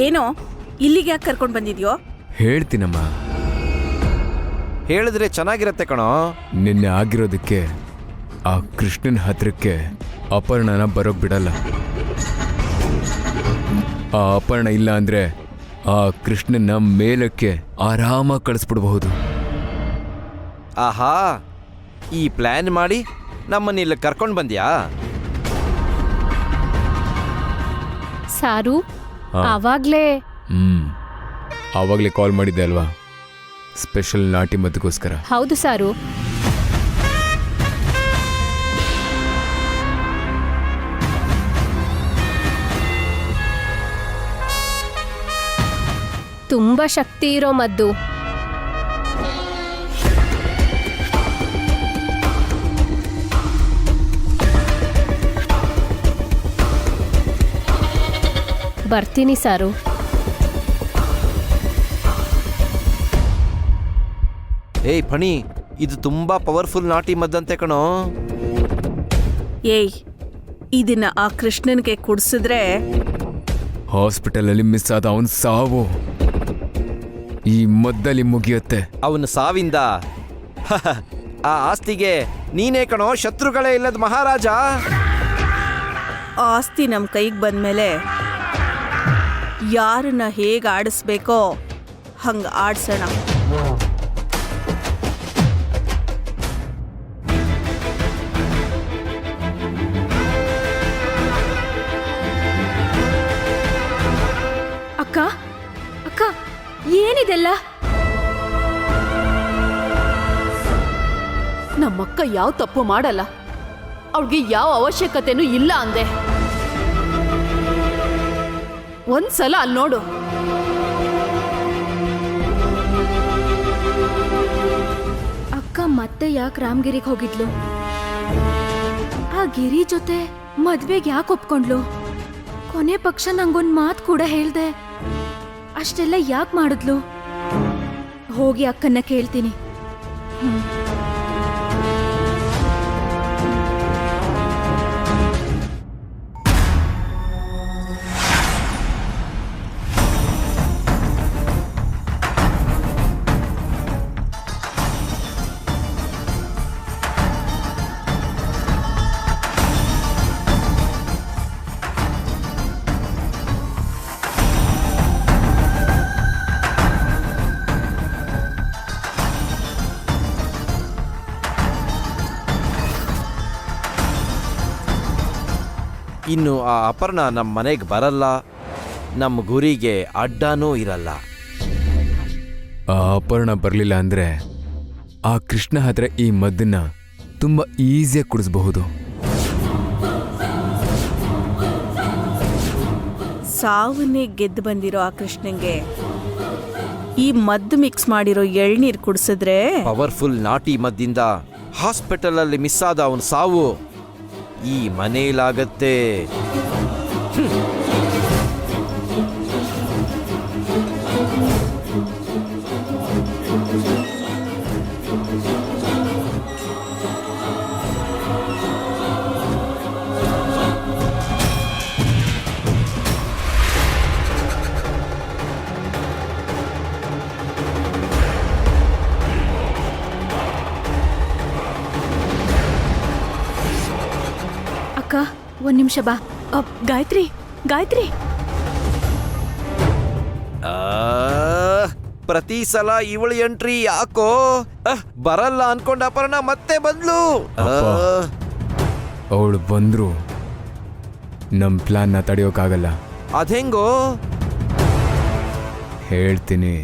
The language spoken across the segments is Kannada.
ಏನೋ ಇಲ್ಲಿಗೆ ಯಾಕೆ ಕರ್ಕೊಂಡು ಬಂದಿದ್ಯೋ? ಹೇಳ್ತೀನಮ್ಮ. ಹೇಳಿದ್ರೆ ಚೆನ್ನಾಗಿರತ್ತೆ ಕಣೋ. ನಿನ್ನೆ ಆಗಿರೋದಕ್ಕೆ ಆ ಕೃಷ್ಣನ ಹತ್ರಕ್ಕೆ ಅಪರ್ಣನ ಬರೋಕ್ ಬಿಡಲ್ಲ. ಆ ಅಪರ್ಣ ಇಲ್ಲ ಅಂದ್ರೆ ಆ ಕೃಷ್ಣನ ಮೇಲಕ್ಕೆ ಆರಾಮಾಗಿ ಕಳಿಸ್ಬಿಡ್ಬಹುದು. ಆಹಾ, ಈ ಪ್ಲಾನ್ ಮಾಡಿ ನಮ್ಮನ್ನ ಇಲ್ಲಿ ಕರ್ಕೊಂಡು ಬಂದ್ಯಾ? ಸಾರು ಆವಾಗ್ಲೇ ಆವಾಗಲೇ ಕಾಲ್ ಮಾಡಿದ್ದೆ ಅಲ್ವಾ, ಸ್ಪೆಷಲ್ ನಾಟಿ ಮದ್ದುಗೋಸ್ಕರ. ಹೌದು ಸಾರು. ತುಂಬಾ ಶಕ್ತಿ ಇರೋ ಮದ್ದು. ಬರ್ತೀನಿ ಸಾರು. ಏಯ್ ಫಣಿ, ಇದು ತುಂಬಾ ಪವರ್ಫುಲ್ ನಾಟಿ ಮದ್ದಂತೆ ಕಣೋ. ಏಯ್, ಇದನ್ನ ಆ ಕೃಷ್ಣನ್ಗೆ ಕುಡ್ಸಿದ್ರೆ ಹಾಸ್ಪಿಟಲಲ್ಲಿ ಮಿಸ್ ಆದ ಅವನ್ ಸಾವು ಈ ಮದ್ದಲ್ಲಿ ಮುಗಿಯುತ್ತೆ. ಅವನ ಸಾವಿಂದ ಆ ಆಸ್ತಿಗೆ ನೀನೇ ಕಣೋ ಶತ್ರುಗಳೇ ಇಲ್ಲದ ಮಹಾರಾಜ. ಆಸ್ತಿ ನಮ್ಮ ಕೈಗೆ ಬಂದ್ಮೇಲೆ ಯಾರನ್ನ ಹೇಗೆ ಆಡಿಸ್ಬೇಕೋ ಹಂಗ ಆಡ್ಸೋಣ. ಅಕ್ಕ ಅಕ್ಕ ಏನಿದೆಲ್ಲ? ನಮ್ಮಕ್ಕ ಯಾವ ತಪ್ಪು ಮಾಡಲ್ಲ, ಅವಳಿಗೆ ಯಾವ ಅವಶ್ಯಕತೆನೂ ಇಲ್ಲ ಅಂದೆ. ಒಂದ್ಸಲ ಅಲ್ಲಿ ನೋಡು. ಅಕ್ಕ ಮತ್ತೆ ಯಾಕೆ ರಾಮಗಿರಿಗೆ ಹೋಗಿದ್ಲು? ಆ ಗಿರಿ ಜೊತೆ ಮದ್ವೆಗೆ ಯಾಕೆ ಒಪ್ಕೊಂಡ್ಲು? ಕೊನೆ ಪಕ್ಷ ನಂಗೊಂದ್ ಮಾತು ಕೂಡ ಹೇಳ್ದೆ. ಅಷ್ಟೆಲ್ಲ ಯಾಕೆ ಮಾಡಿದ್ಲು? ಹೋಗಿ ಅಕ್ಕನ್ನ ಕೇಳ್ತೀನಿ. ಇನ್ನು ಆ ಅಪರ್ಣ ನಮ್ಮ ಮನೆಗೆ ಬರಲ್ಲ, ನಮ್ಮ ಗುರಿಗೆ ಅಡ್ಡನೂ ಇರಲ್ಲ. ಆ ಅಪರ್ಣ ಬರಲಿಲ್ಲ ಅಂದ್ರೆ ಆ ಕೃಷ್ಣ ಹತ್ರ ಈ ಮದ್ದನ್ನ ತುಂಬಾ ಈಸಿಯಾಗಿ ಕುಡಿಸಬಹುದು. ಸಾವನ್ನೇ ಗೆದ್ದು ಬಂದಿರೋ ಆ ಕೃಷ್ಣಂಗೆ ಈ ಮದ್ದು ಮಿಕ್ಸ್ ಮಾಡಿರೋ ಎಳ್ನೀರು ಕುಡಿಸಿದ್ರೆ ಪವರ್ಫುಲ್ ನಾಟಿ ಮದ್ದಿಂದ ಹಾಸ್ಪಿಟಲ್ ಅಲ್ಲಿ ಮಿಸ್ ಆದ ಅವನ ಸಾವು ಈ ಮನೇಲಾಗತ್ತೆ. ಅಕ್ಕ ಒಂದ್ ನಿಮಿಷ ಬಾ. ಗಾಯತ್ರಿ ಗಾಯತ್ರಿ, ಪ್ರತಿ ಸಲ ಇವಳು ಎಂಟ್ರಿ ಯಾಕೋ? ಬರಲ್ಲ ಅನ್ಕೊಂಡ ಅಪರ್ಣ ಮತ್ತೆ ಬಂದ್ಲು. ಅವಳು ಬಂದ್ರು ನಮ್ ಪ್ಲಾನ್ನ ತಡೆಯೋಕ್ಕಾಗಲ್ಲ. ಅದೆಂಗೋ ಹೇಳ್ತೀನಿ.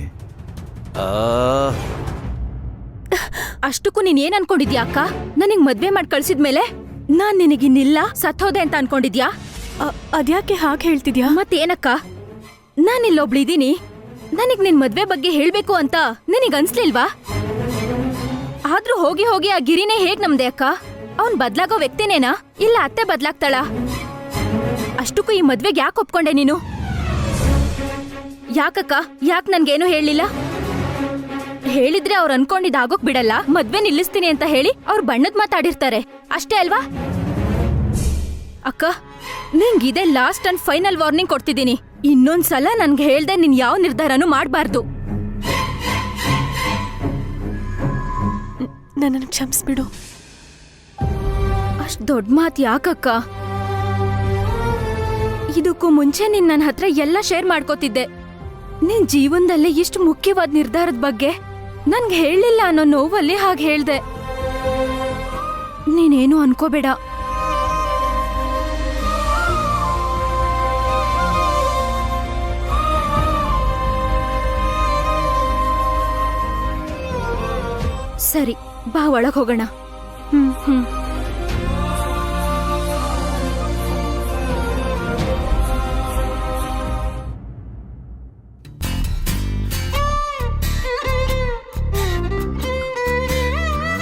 ಅಷ್ಟಕ್ಕೂ ನೀನ್ ಏನ್ ಅನ್ಕೊಂಡಿದ್ಯಾ ಅಕ್ಕ? ನನಗ್ ಮದ್ವೆ ಮಾಡಿ ಕಳ್ಸಿದ್ಮೇಲೆ ನಾನ್ ನಿನಗಿನ್ನಿಲ್ಲ ಸತ್ತೋದೆ ಅಂತ ಅನ್ಕೊಂಡಿದ್ಯಾ? ಅದ್ಯಾಕೆ ಹಾಗೆ ಹೇಳ್ತಿದ್ಯಾ? ಮತ್ತೇನಕ್ಕ, ನಾನ್ ಇಲ್ಲೊಬ್ಳಿದೀನಿ, ನನಗ್ ನಿನ್ ಮದ್ವೆ ಬಗ್ಗೆ ಹೇಳ್ಬೇಕು ಅಂತ ನಿನಗ್ ಅನ್ಸ್ಲಿಲ್ವಾ? ಆದ್ರೂ ಹೋಗಿ ಹೋಗಿ ಆ ಗಿರಿನೇ ಹೇಗ್ ನಮ್ದೆ ಅಕ್ಕ? ಅವ್ನ್ ಬದ್ಲಾಗೋ ವ್ಯಕ್ತಿನೇನಾ ಇಲ್ಲ ಅತ್ತೆ ಬದ್ಲಾಗ್ತಾಳ? ಅಷ್ಟಕ್ಕೂ ಈ ಮದ್ವೆಗೆ ಯಾಕೆ ಒಪ್ಕೊಂಡೆ ನೀನು? ಯಾಕಕ್ಕ, ಯಾಕೆ ನನ್ಗೇನು ಹೇಳಿಲ್ಲ? ಹೇಳಿದ್ರೆ ಅವ್ರು ಅನ್ಕೊಂಡಿದ್ ಆಗೋಕ್ ಬಿಡಲ್ಲ, ಮದ್ವೆ ನಿಲ್ಲಿಸ್ತೀನಿ ಅಂತ ಹೇಳಿ ಅವ್ರು ಬಣ್ಣದ್ ಮಾತಾಡಿರ್ತಾರೆ ಅಷ್ಟೇ ಅಲ್ವಾ? ಅಕ್ಕ, ನಿಂಗಿದೆ ಲಾಸ್ಟ್ ಅಂಡ್ ಫೈನಲ್ ವಾರ್ನಿಂಗ್ ಕೊಡ್ತಿದ್ದೀನಿ. ಇನ್ನೊಂದ್ಸಲ ನನ್ಗೆ ಹೇಳ್ದೆ ನೀನ್ ಯಾವ ನಿರ್ಧಾರನೂ ಮಾಡ್ಬಾರ್ದು. ನನ್ನನ್ನು ಕ್ಷಮಿಸ್ಬಿಡು. ಅಷ್ಟ್ ದೊಡ್ಡ ಮಾತು ಯಾಕಕ್ಕ? ಇದಕ್ಕೂ ಮುಂಚೆ ನೀನ್ ನನ್ನ ಹತ್ರ ಎಲ್ಲ ಶೇರ್ ಮಾಡ್ಕೋತಿದ್ದೆ. ನಿನ್ ಜೀವನದಲ್ಲಿ ಇಷ್ಟು ಮುಖ್ಯವಾದ ನಿರ್ಧಾರದ ಬಗ್ಗೆ ನನ್ಗೆ ಹೇಳಿಲ್ಲ ಅನ್ನೋ ನೋವಲ್ಲಿ ಹಾಗೆ ಹೇಳ್ದೆ. ನೀನೇನು ಅನ್ಕೋಬೇಡ. ಸರಿ, ಬಾ ಒಳಗ್ ಹೋಗೋಣ.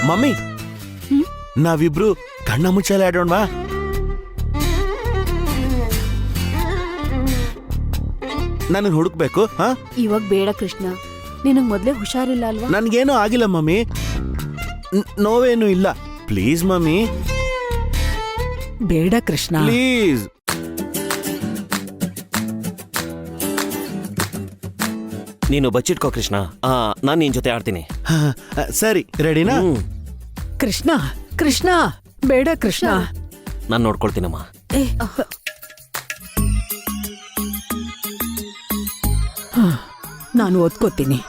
ಮಮ್ಮಿ, ನಾವಿಬ್ರು ಕಣ್ಣ ಮುಚ್ಚಾಲೆ ಆಡೋಣವಾ? ನನ್ನ ಹುಡುಕ್ಬೇಕು. ಹಾ, ಇವಾಗ ಬೇಡ ಕೃಷ್ಣ, ನಿನಗ್ ಮೊದ್ಲೇ ಹುಷಾರಿಲ್ಲ ಅಲ್ವಾ? ನನ್ಗೇನು ಆಗಿಲ್ಲ ಮಮ್ಮಿ, ನೋವೇನು ಇಲ್ಲ. ಪ್ಲೀಸ್ ಮಮ್ಮಿ, ಬೇಡ ಕೃಷ್ಣ. ಪ್ಲೀಸ್. ನೀನು ಬಚ್ಚಿಟ್ಕೋ ಕೃಷ್ಣ. ನಾನು ನಿನ್ ಜೊತೆ ಆಡ್ತೀನಿ. ಹಾ, ಸರಿ, ರೆಡಿನಾ? ಕೃಷ್ಣ ಕೃಷ್ಣ ಬೇಡ ಕೃಷ್ಣ. ನಾನು ನೋಡ್ಕೊಳ್ತೀನಮ್ಮ. ನಾನು ಓದ್ಕೋತೀನಿ.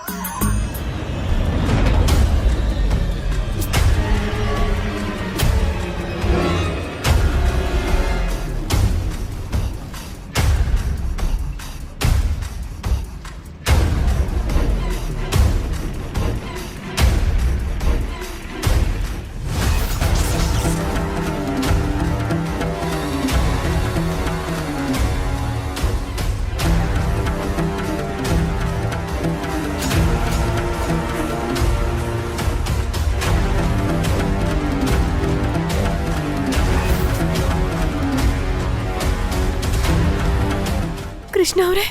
ಕೃಷ್ಣ ಅವರೇ,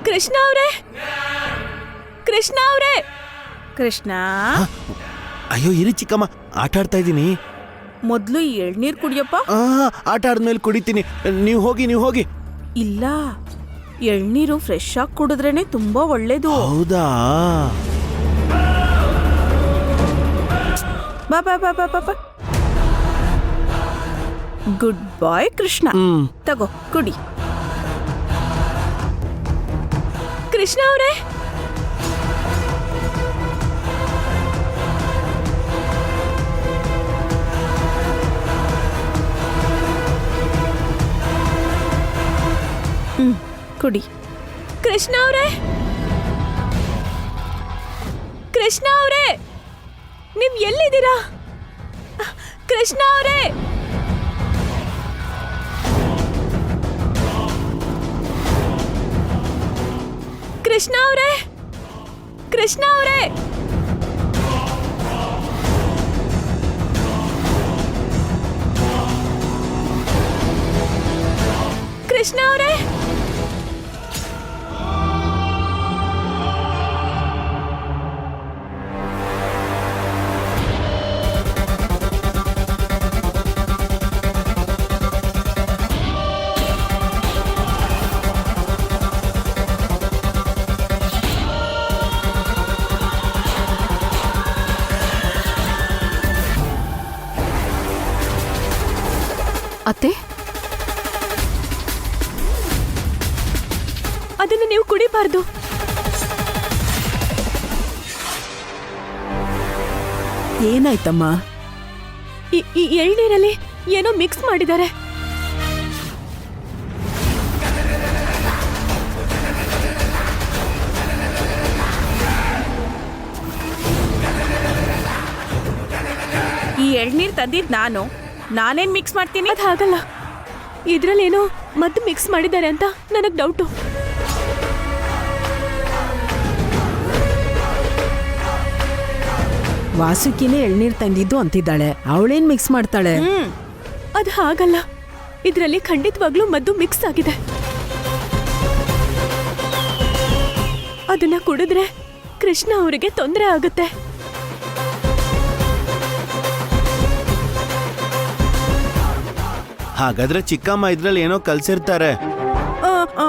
ಕೃಷ್ಣ ಅವರೇ, ಕೃಷ್ಣ ಅವರೇ, ಕೃಷ್ಣ, ಅಯ್ಯೋ ಇರಿ ಚಿಕ್ಕಮ್ಮ, ಆಟ ಆಡ್ತಾ ಇದ್ದೀನಿ. ಮೊದ್ಲು ಈ ಎಳ್ನೀರ್ ಕುಡಿಯಪ್ಪ. ಆಟ ಆದ್ಮೇಲೆ ಕುಡಿತೀನಿ. ನೀವು ಹೋಗಿ, ನೀವು ಹೋಗಿ. ಇಲ್ಲ, ಎಳ್ನೀರು ಫ್ರೆಶ್ ಆಗಿ ಕುಡಿದ್ರೇನೆ ತುಂಬಾ ಒಳ್ಳೇದು. ಹೌದಾ? ಬಾ ಬಾ ಬಾ ಬಾ ಬಾ. ಗುಡ್ ಬಾಯ್ ಕೃಷ್ಣ. ತಗೋ ಕುಡಿ. ಕೃಷ್ಣ ಅವರೇ, ಕುಡಿ. ಕೃಷ್ಣ ಅವರೇ, ಕೃಷ್ಣ ಅವರೇ, ನೀವ್ ಎಲ್ಲಿದ್ದೀರಾ? ಕೃಷ್ಣ ಅವರೇ, ಕೃಷ್ಣ ಅವರೇ, ಕೃಷ್ಣ ಅವರೇ, ಕೃಷ್ಣ ಅವರೇ, ಅತ್ತೆ, ಅದನ್ನು ನೀವು ಕುಡಿಬಾರ್ದು. ಏನಾಯ್ತಮ್ಮ? ಈ ಎಳ್ನೀರಲ್ಲಿ ಏನೋ ಮಿಕ್ಸ್ ಮಾಡಿದ್ದಾರೆ. ಈ ಎಳ್ನೀರ್ ತಂದಿದ್ ನಾನೇನ್ ಮಿಕ್ಸ್ ಮಾಡ್ತೀನಿ? ಅದು ಹಾಗಲ್ಲ, ಇದ್ರಲ್ಲಿ ಏನೋ ಮದ್ದು ಮಿಕ್ಸ್ ಮಾಡಿದ್ದಾರೆ ಅಂತ ನನಗೆ ಡೌಟು. ವಾಸುಕಿನೇ ಎಳ್ನೀರ್ ತಂದಿದ್ದು ಅಂತಿದ್ದಾಳೆ, ಅವಳೇನ್ ಮಿಕ್ಸ್ ಮಾಡ್ತಾಳೆ? ಅದು ಹಾಗಲ್ಲ, ಇದರಲ್ಲಿ ಖಂಡಿತವಾಗ್ಲೂ ಮದ್ದು ಮಿಕ್ಸ್ ಆಗಿದೆ. ಅದನ್ನ ಕುಡಿದ್ರೆ ಕೃಷ್ಣ ಅವರಿಗೆ ತೊಂದರೆ ಆಗುತ್ತೆ. ಹಾಗಾದ್ರೆ ಚಿಕ್ಕಮ್ಮ ಇದ್ರಲ್ಲಿ ಏನೋ ಕಲ್ಸಿರ್ತಾರೆ. ಆ, ಆ,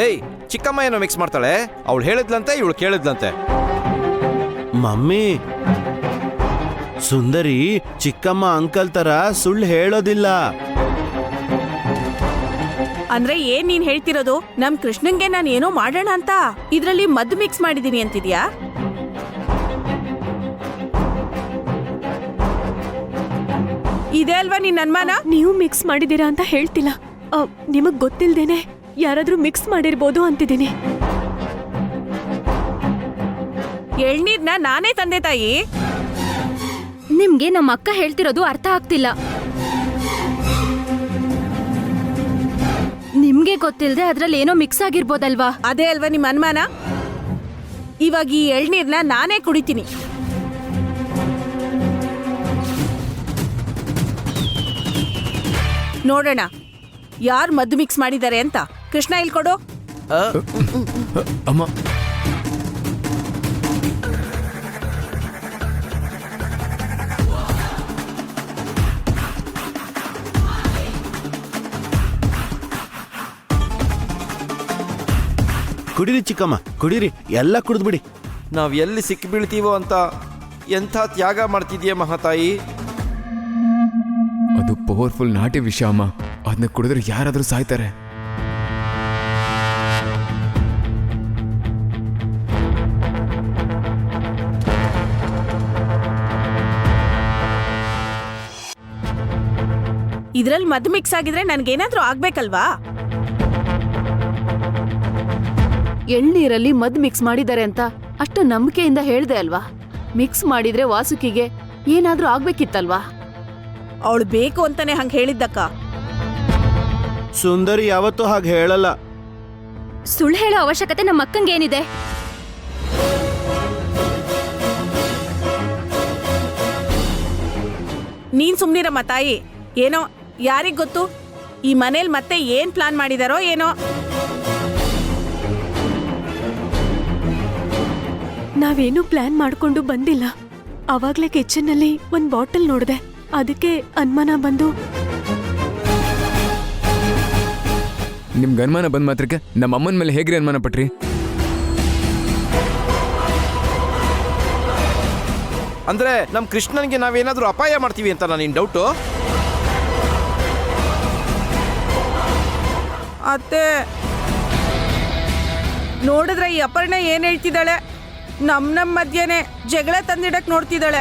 ಏಯ್, ಚಿಕ್ಕಮ್ಮ ಏನೋ ಮಿಕ್ಸ್ ಮಾಡ್ತಾಳೆ. ಅವಳು ಹೇಳಿದ್ಲಂತೆ, ಇವಳು ಕೇಳಿದ್ಲಂತೆ. ಮಮ್ಮಿ, ಸುಂದರಿ ಚಿಕ್ಕಮ್ಮ ಅಂಕಲ್ ತರ ಸುಳ್ಳು ಹೇಳೋದಿಲ್ಲ. ಅಂದ್ರೆ ಏನ್ ನೀನ್ ಹೇಳ್ತಿರೋದು? ನಮ್ ಕೃಷ್ಣಂಗೆ ನಾನು ಏನೋ ಮಾಡೋಣ ಅಂತ ಇದ್ರಲ್ಲಿ ಮದ್ದು ಮಿಕ್ಸ್ ಮಾಡಿದೀನಿ ಅಂತಿದ್ಯಾ? ಇದೇ ಅಲ್ವಾ ನಿನ್ ಅನುಮಾನ? ನೀವು ಮಿಕ್ಸ್ ಮಾಡಿದೀರಾ ಅಂತ ಹೇಳ್ತಿಲ್ಲ, ನಿಮಗ್ ಗೊತ್ತಿಲ್ದೇನೆ ಯಾರಾದ್ರೂ ಮಿಕ್ಸ್ ಮಾಡಿರ್ಬೋದು ಅಂತಿದ್ದೀನಿ. ಎಳ್ನೀರ್ನ ನಾನೇ ತಂದೆ ತಾಯಿ. ನಿಮ್ಗೆ ನಮ್ಮ ಅಕ್ಕ ಹೇಳ್ತಿರೋದು ಅರ್ಥ ಆಗ್ತಿಲ್ಲ. ನಿಮ್ಗೆ ಗೊತ್ತಿಲ್ಲದೆ ಅದ್ರಲ್ಲಿ ಏನೋ ಮಿಕ್ಸ್ ಆಗಿರ್ಬೋದಲ್ವಾ? ಅದೇ ಅಲ್ವಾ ನಿಮ್ ಅನುಮಾನ? ಇವಾಗ ಈ ಎಳ್ನೀರ್ನ ನಾನೇ ಕುಡಿತೀನಿ. ನೋಡೋಣ ಯಾರು ಮದ್ದು ಮಿಕ್ಸ್ ಮಾಡಿದ್ದಾರೆ ಅಂತ. ಕೃಷ್ಣ ಇಲ್ಲಿ ಕೊಡು. ಅಮ್ಮ, ಕುಡೀರಿ ಚಿಕ್ಕಮ್ಮ, ಕುಡೀರಿ, ಎಲ್ಲ ಕುಡಿದ್ಬಿಡಿ. ನಾವ್ ಎಲ್ಲಿ ಸಿಕ್ಕಿ ಬೀಳ್ತೀವೋ ಅಂತ ಎಂಥ ತ್ಯಾಗ ಮಾಡ್ತಿದ್ಯೆ ಮಹಾತಾಯಿ. ಅದು ಪವರ್ಫುಲ್ ನಾಟಿ ವಿಷ ಅಮ್ಮ. ಅದನ್ನ ಕುಡಿದ್ರೆ ಯಾರಾದ್ರೂ ಸಾಯ್ತಾರೆ. ಇದ್ರಲ್ಲಿ ಮದ್ದು ಮಿಕ್ಸ್ ಆಗಿದ್ರೆ ನನ್ಗೇನಾದ್ರೂ ಆಗ್ಬೇಕಲ್ವಾ? ಎಳ್ನೀರಲ್ಲಿ ಮದ್ ಮಿಕ್ಸ್ ಮಾಡಿದ್ದಾರೆ ಅಂತ ಅಷ್ಟು ನಂಬಿಕೆಯಿಂದ ಹೇಳ್ದೆ ಅಲ್ವಾ? ಮಿಕ್ಸ್ ಮಾಡಿದ್ರೆ ವಾಸುಕಿಗೆ ಏನಾದ್ರೂ ಆಗ್ಬೇಕಿತ್ತಲ್ವಾ? ಅವಳು ಬೇಕು ಅಂತಾನೆ ಹಂಗ ಹೇಳಿದ್ದಕ್ಕ. ಸುಂದರಿ ಯಾವತ್ತೂ ಹಾಗೆ ಹೇಳಲ್ಲ. ಸುಳ್ಳು ಹೇಳೋ ಅವಶ್ಯಕತೆ ನಮ್ಮ ಅಕ್ಕಂಗೆ ಏನಿದೆ? ನೀನ್ ಸುಮ್ನಿರಮ್ಮ ತಾಯಿ. ಏನೋ ಯಾರಿಗ್ ಗೊತ್ತು ಈ ಮನೇಲಿ ಮತ್ತೆ ಏನ್ ಪ್ಲಾನ್ ಮಾಡಿದಾರೋ ಏನೋ. ನಾವೇನು ಪ್ಲಾನ್ ಮಾಡ್ಕೊಂಡು ಬಂದಿಲ್ಲ. ಅವಾಗ್ಲೇ ಕಿಚನ್ನಲ್ಲಿ ಒಂದ್ ಬಾಟಲ್ ನೋಡ್ದೆ, ಅದಕ್ಕೆ ಅನುಮಾನ ಬಂದು. ನಿಮ್ಗೆ ಅನುಮಾನ ಬಂದ ಮಾತ್ರಕ್ಕೆ ನಮ್ಮ ಅಮ್ಮನ ಮೇಲೆ ಹೇಗ್ರಿ ಅನುಮಾನ ಪಟ್ರಿ? ಅಂದ್ರೆ ನಮ್ ಕೃಷ್ಣನ್ಗೆ ನಾವೇನಾದ್ರೂ ಅಪಾಯ ಮಾಡ್ತೀವಿ ಅಂತ ನಿನ್ ಡೌಟು? ಅತ್ತೆ ನೋಡಿದ್ರೆ ಈ ಅಪರ್ಣ ಏನ್ ಹೇಳ್ತಿದ್ದಾಳೆ? ನಮ್ ಮಧ್ಯೆನೆ ಜಗಳ ತಂದಿಡಕ್ ನೋಡ್ತಿದ್ದಾಳೆ.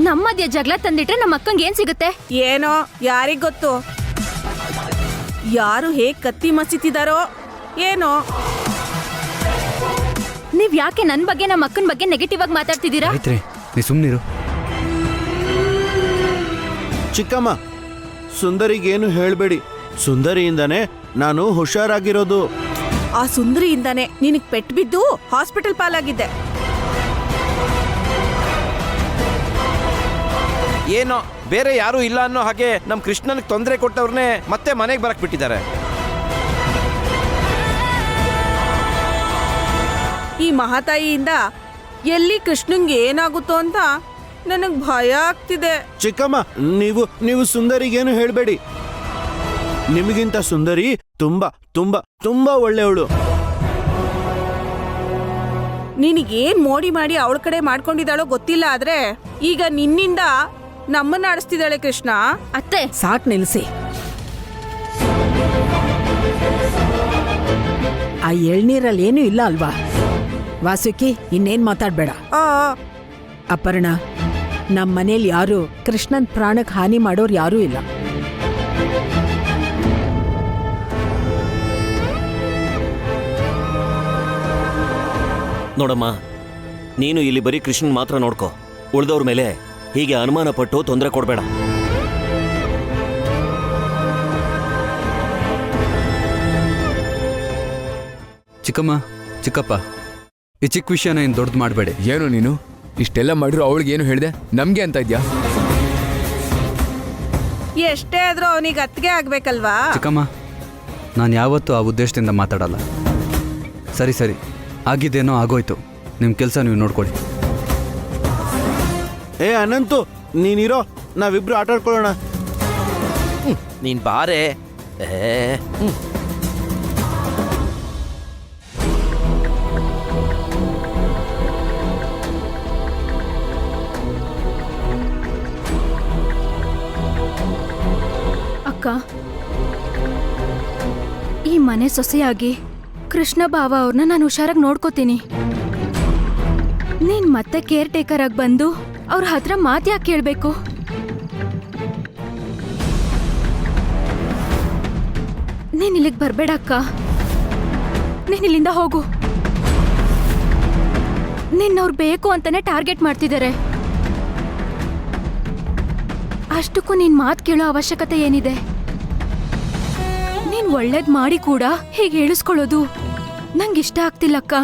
ನಮ್ಮ ಮಧ್ಯ ಜಗಳ ತಂದಿಟ್ರೆ ನಮ್ಮ ಅಕ್ಕಂಗೆ ಏನ್ ಸಿಗುತ್ತೆ? ಏನೋ ಯಾರಿಗ್ ಗೊತ್ತು ಯಾರು ಹೇಗ್ ಕತ್ತಿ ಮಸಿತಿದಾರೋ ಏನೋ. ನೀವ್ ಯಾಕೆ ನನ್ ಬಗ್ಗೆ ನಮ್ಮ ಅಕ್ಕನ ಬಗ್ಗೆ ನೆಗೆಟಿವ್ ಆಗಿ ಮಾತಾಡ್ತಿದ್ದೀರಾ? ನೀ ಸುಮ್ನಿರು. ಚಿಕ್ಕಮ್ಮ, ಸುಂದರಿಗೇನು ಹೇಳ್ಬೇಡಿ. ಸುಂದರಿಯಿಂದಾನೇ ನಾನು ಹುಷಾರಾಗಿರೋದು. ಆ ಸುಂದರಿಯಿಂದಾನೆ ನಿನಗ್ ಪೆಟ್ಟು ಬಿದ್ದು ಹಾಸ್ಪಿಟಲ್ ಪಾಲಾಗಿದ್ದೆ. ಏನೋ ಬೇರೆ ಯಾರೂ ಇಲ್ಲ ಅನ್ನೋ ಹಾಗೆ ನಮ್ ಕೃಷ್ಣನ್ಗೆ ತೊಂದರೆ ಕೊಟ್ಟವ್ರನ್ನೇ ಮತ್ತೆ ಮನೆಗೆ ಬರಕ್ ಬಿಟ್ಟಿದ್ದಾರೆ. ಈ ಮಹಾತಾಯಿಯಿಂದ ಎಲ್ಲಿ ಕೃಷ್ಣಂಗೆ ಏನಾಗುತ್ತೋ ಅಂತ ನನಗ್ ಭಯ ಆಗ್ತಿದೆ. ಚಿಕ್ಕಮ್ಮ, ನೀವು ಸುಂದರಿಗೇನು ಹೇಳ್ಬೇಡಿ. ನಿಮಗಿಂತ ಸುಂದರಿ ತುಂಬಾ ತುಂಬಾ ತುಂಬಾ ಒಳ್ಳೆಯವಳು. ನಿನಗೇನ್ ಮೋಡಿ ಮಾಡಿ ಅವಳ ಕಡೆ ಮಾಡ್ಕೊಂಡಿದ್ದಾಳೋ ಗೊತ್ತಿಲ್ಲ, ಆದ್ರೆ ಈಗ ನಿನ್ನಿಂದ ನಮ್ಮನ್ನ ಆಡಿಸ್ತಿದ್ದಾಳೆ ಕೃಷ್ಣ. ಅತ್ತೆ ಸಾಕ್ ನಿಲ್ಸಿ. ಆ ಎಳ್ನೀರಲ್ಲಿ ಏನೂ ಇಲ್ಲ ಅಲ್ವಾ? ವಾಸುಕಿ, ಇನ್ನೇನ್ ಮಾತಾಡ್ಬೇಡ. ಆ ಅಪರ್ಣ, ನಮ್ಮ ಮನೇಲಿ ಯಾರು ಕೃಷ್ಣನ್ ಪ್ರಾಣಕ್ಕೆ ಹಾನಿ ಮಾಡೋರು ಯಾರೂ ಇಲ್ಲ. ನೋಡಮ್ಮ, ನೀನು ಇಲ್ಲಿ ಬರೀ ಕೃಷ್ಣನ್ ಮಾತ್ರ ನೋಡ್ಕೋ. ಉಳಿದವ್ರ ಮೇಲೆ ಹೀಗೆ ಅನುಮಾನ ಪಟ್ಟು ತೊಂದರೆ ಕೊಡಬೇಡ. ಚಿಕ್ಕಮ್ಮ ಚಿಕ್ಕಪ್ಪ ಈ ಚಿಕ್ಕ ವಿಷಯನ ಏನು ದೊಡ್ಡದು ಮಾಡಬೇಡಿ. ಏನು ನೀನು ಇಷ್ಟೆಲ್ಲ ಮಾಡಿರೋ ಅವಳಿಗೆ ಏನು ಹೇಳಿದೆ, ನಮಗೆ ಅಂತ ಇದ್ಯಾ? ಎಷ್ಟೇ ಆದ್ರೂ ಅವನಿಗೆ ಅತ್ತಿಗೆ ಆಗ್ಬೇಕಲ್ವಾ? ಚಿಕ್ಕಮ್ಮ ನಾನು ಯಾವತ್ತೂ ಆ ಉದ್ದೇಶದಿಂದ ಮಾತಾಡಲ್ಲ. ಸರಿ ಸರಿ, ಆಗಿದ್ದೇನೋ ಆಗೋಯ್ತು. ನಿಮ್ಮ ಕೆಲಸ ನೀವು ನೋಡ್ಕೊಳ್ಳಿ. ಏ ಅನಂತು, ನೀನಿರೋ, ನಾವಿಬ್ರು ಆಟ ಆಡ್ಕೊಳ್ಳೋಣ. ನೀನ್ ಬಾರೆ. ಅಕ್ಕ, ಈ ಮನೆ ಸೊಸೆಯಾಗಿ ಕೃಷ್ಣ ಬಾವ ಅವ್ರನ್ನ ನಾನು ಹುಷಾರಾಗಿ ನೋಡ್ಕೋತೀನಿ. ನೀನ್ ಮತ್ತೆ ಕೇರ್ ಟೇಕರ್ ಆಗಿ ಬಂದು ಅವ್ರ ಹತ್ರ ಮಾತು ಯಾಕೆ ಕೇಳ್ಬೇಕು? ನೀನ್ ಇಲ್ಲಿಗೆ ಬರ್ಬೇಡ ಅಕ್ಕ. ನೀನ್ ಇಲ್ಲಿಂದ ಹೋಗು. ನಿನ್ನವ್ರು ಬೇಕು ಅಂತಾನೆ ಟಾರ್ಗೆಟ್ ಮಾಡ್ತಿದ್ದಾರೆ. ಅಷ್ಟಕ್ಕೂ ನೀನ್ ಮಾತು ಕೇಳೋ ಅವಶ್ಯಕತೆ ಏನಿದೆ? ನೀನ್ ಒಳ್ಳೇದ್ ಮಾಡಿ ಕೂಡ ಹೀಗೆ ಹೇಳಿಸ್ಕೊಳ್ಳೋದು ನಂಗಿಷ್ಟ ಆಗ್ತಿಲ್ಲಕ್ಕ.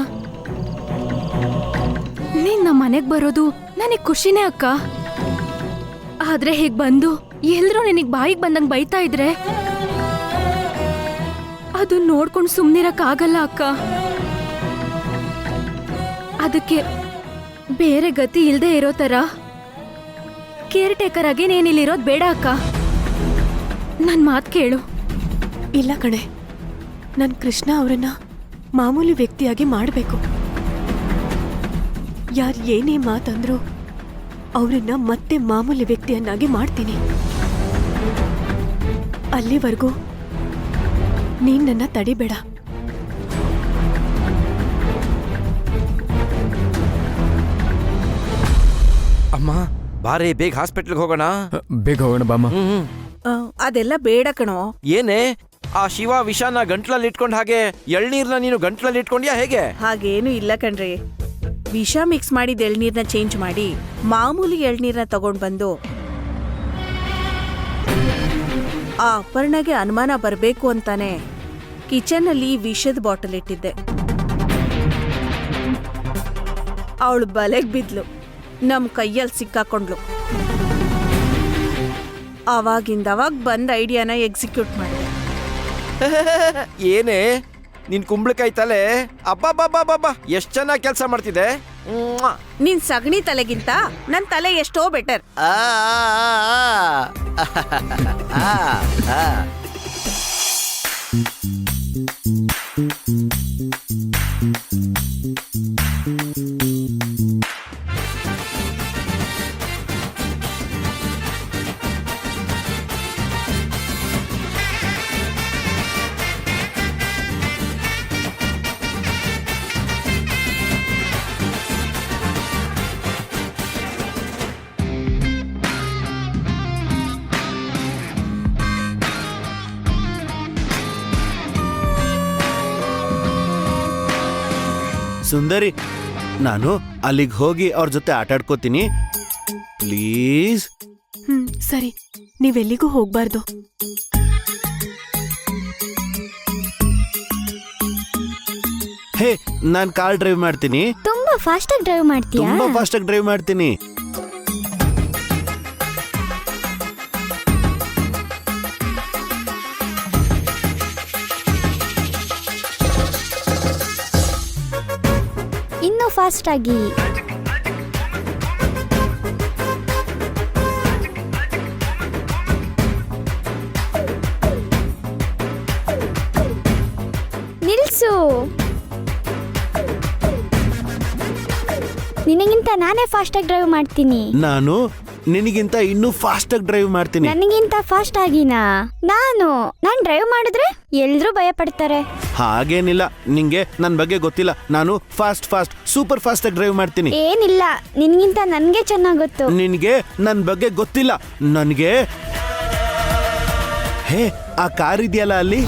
ನೀನ್ ನಮ್ಮ ಮನೆಗ್ ಬರೋದು ನನಗ್ ಖುಷಿನೇ ಅಕ್ಕ. ಆದ್ರೆ ಹೀಗ್ ಬಂದು ಎಲ್ರೂ ನಿನಗ್ ಬಾಯಿಗೆ ಬಂದಂಗ್ ಬೈತಾ ಇದ್ರೆ ಅದು ನೋಡ್ಕೊಂಡು ಸುಮ್ನಿರಕ್ ಆಗಲ್ಲ ಅಕ್ಕ. ಅದಕ್ಕೆ ಬೇರೆ ಗತಿ ಇಲ್ದೇ ಇರೋ ತರ ಕೇರ್ ಟೇಕರ್ ಆಗಿ ನೀನಿಲ್ಲಿರೋದ್ ಬೇಡ ಅಕ್ಕ. ನನ್ ಮಾತ್ ಕೇಳು. ಇಲ್ಲ ಕಣೆ, ನನ್ ಕೃಷ್ಣ ಅವರನ್ನ ಮಾಮೂಲಿ ವ್ಯಕ್ತಿಯಾಗಿ ಮಾಡಬೇಕು. ಯಾರು ಏನೇ ಮಾತಂದ್ರು ಅವರನ್ನ ಮತ್ತೆ ಮಾಮೂಲಿ ವ್ಯಕ್ತಿಯನ್ನಾಗಿ ಮಾಡ್ತೀನಿ. ಅಲ್ಲಿವರೆಗೂ ನೀನ್ ನನ್ನ ತಡಿಬೇಡ. ಅಮ್ಮ ಬಾರೆ, ಬೇಗ ಹಾಸ್ಪಿಟ್ಲ್ಗೆ ಹೋಗೋಣ. ಬೇಗ ಹೋಗೋಣ ಬಾಮ್ಮ. ಅದೆಲ್ಲ ಬೇಡ ಕಣೋ. ಏನೇ ಆ ಶಿವ ವಿಷಾನ ಗಂಟ್ಲಲ್ಲಿ ಇಟ್ಕೊಂಡ್ ಹಾಗೆ ಎಳ್ನೀರ್ನ ನೀನು ಗಂಟ್ಲಲ್ಲಿ ಇಟ್ಕೊಂಡ್ಯಾ ಹೇಗೆ? ಹಾಗೇನು ಇಲ್ಲ ಕಣ್ರಿ. ವಿಷ ಮಿಕ್ಸ್ ಮಾಡಿದ ಎಳ್ನೀರ್ನ ಚೇಂಜ್ ಮಾಡಿ ಮಾಮೂಲಿ ಎಳ್ನೀರ್ನ ತಗೊಂಡ್ ಬಂದು ಆ ಅಪರ್ಣಗೆ ಅನುಮಾನ ಬರಬೇಕು ಅಂತಾನೆ ಕಿಚನ್ ಅಲ್ಲಿ ವಿಷದ ಬಾಟಲ್ ಇಟ್ಟಿದ್ದೆ. ಅವಳು ಬಲೆಗ್ ಬಿದ್ಲು, ನಮ್ ಕೈಯಲ್ಲಿ ಸಿಕ್ಕಾಕೊಂಡ್ಲು. ಅವಾಗಿಂದವಾಗ ಬಂದ ಐಡಿಯಾನ ಎಕ್ಸಿಕ್ಯೂಟ್ ಮಾಡಿದೆ. ಏನೇ ನಿನ್ ಕುಂಬಳಕಾಯಿ ತಲೆ, ಅಬ್ಬಬ್ಬಬ್ಬಬ್ಬ ಎಷ್ಟ್ ಚೆನ್ನಾಗಿ ಕೆಲಸ ಮಾಡ್ತಿದೆ. ನಿನ್ ಸಗಣಿ ತಲೆಗಿಂತ ನನ್ ತಲೆ ಎಷ್ಟೋ ಬೆಟರ್. ಸುಂದರಿ, ನಾನು ಅಲ್ಲಿಗೆ ಹೋಗಿ ಅವ್ರ ಜೊತೆ ಆಟ ಆಡ್ಕೋತೀನಿ ಪ್ಲೀಸ್. ಸರಿ, ನೀವೆಲ್ಲಿಗೂ ಹೋಗ್ಬಾರ್ದು. ಹೇ, ನಾನ್ ಕಾರ್ ಡ್ರೈವ್ ಮಾಡ್ತೀನಿ. ತುಂಬಾ ಫಾಸ್ಟ್ ಆಗಿ ಡ್ರೈವ್ ಮಾಡ್ತೀಯಾ? ತುಂಬಾ ಫಾಸ್ಟ್ ಆಗಿ ಡ್ರೈವ್ ಮಾಡ್ತೀನಿ. ಇನ್ನೂ ಫಾಸ್ಟ್ ಆಗಿ. ನಿಲ್ಸು. ನಿನಗಿಂತ ನಾನೇ ಫಾಸ್ಟ್ ಆಗಿ ಡ್ರೈವ್ ಮಾಡ್ತೀನಿ. ನಾನು ನಿನಗಿಂತ ಇನ್ನೂ ಫಾಸ್ಟ್ ಆಗಿ ಡ್ರೈವ್ ಮಾಡ್ತೀನಿ. ನನಗಿಂತ ಫಾಸ್ಟ್ ಆಗಿನಾ? ನಾನ್ ಡ್ರೈವ್ ಮಾಡಿದ್ರೆ ಎಲ್ರೂ ಭಯ ಪಡ್ತಾರೆ. ಹಾಗೇನಿಲ್ಲ, ನಿಂಗೆ ನನ್ ಬಗ್ಗೆ ಗೊತ್ತಿಲ್ಲ. ನಾನು ಫಾಸ್ಟ್ ಸೂಪರ್ ಫಾಸ್ಟ್ ಆಗಿ ಡ್ರೈವ್ ಮಾಡ್ತೀನಿ. ಏನಿಲ್ಲ, ನಿನ್ಗಿಂತ ನನ್ಗೆ ಚೆನ್ನಾಗ್ ಗೊತ್ತು. ನಿನ್ಗೆ ನನ್ ಬಗ್ಗೆ ಗೊತ್ತಿಲ್ಲ. ನನ್ಗೆ ಹೇ, ಆ ಕಾರ್ ಇದೆಯಲ್ಲ ಅಲ್ಲಿ,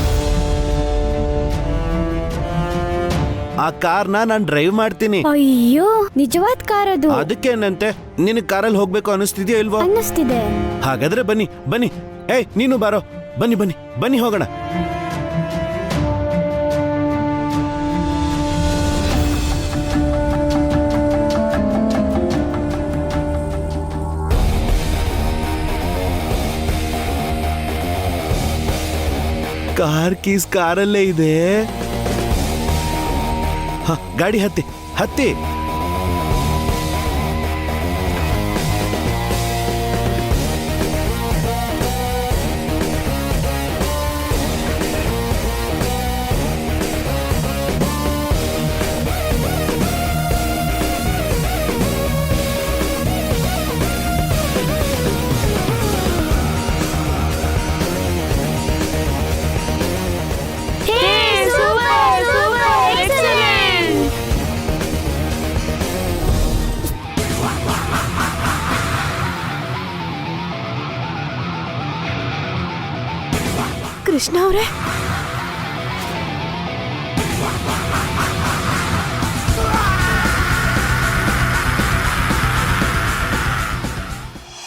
ಆ ಕಾರ್ನ ನಾನ್ ಡ್ರೈವ್ ಮಾಡ್ತೀನಿ. ಅಯ್ಯೋ, ನಿಜವಾದ ಕಾರ್ ಅದು. ಅದಕ್ಕೇನಂತೆ, ನಿನಗ್ ಕಾರಲ್ಲಿ ಹೋಗ್ಬೇಕು ಅನಿಸ್ತಿದ್ಯೋ ಇಲ್ವೋ? ಅನ್ನಿಸ್ತಿದೆ. ಹಾಗಾದ್ರೆ ಬನ್ನಿ. ಏಯ್, ನೀನು ಬಾರೋ. ಬನ್ನಿ ಹೋಗೋಣ. ಕಾರ್ ಕೀಸ್ ಕಾರಲ್ಲೇ ಇದೆ. ಹ, ಗಾಡಿ ಹತ್ತಿ ಹತ್ತಿ. ಕೃಷ್ಣ ಅವರೇ,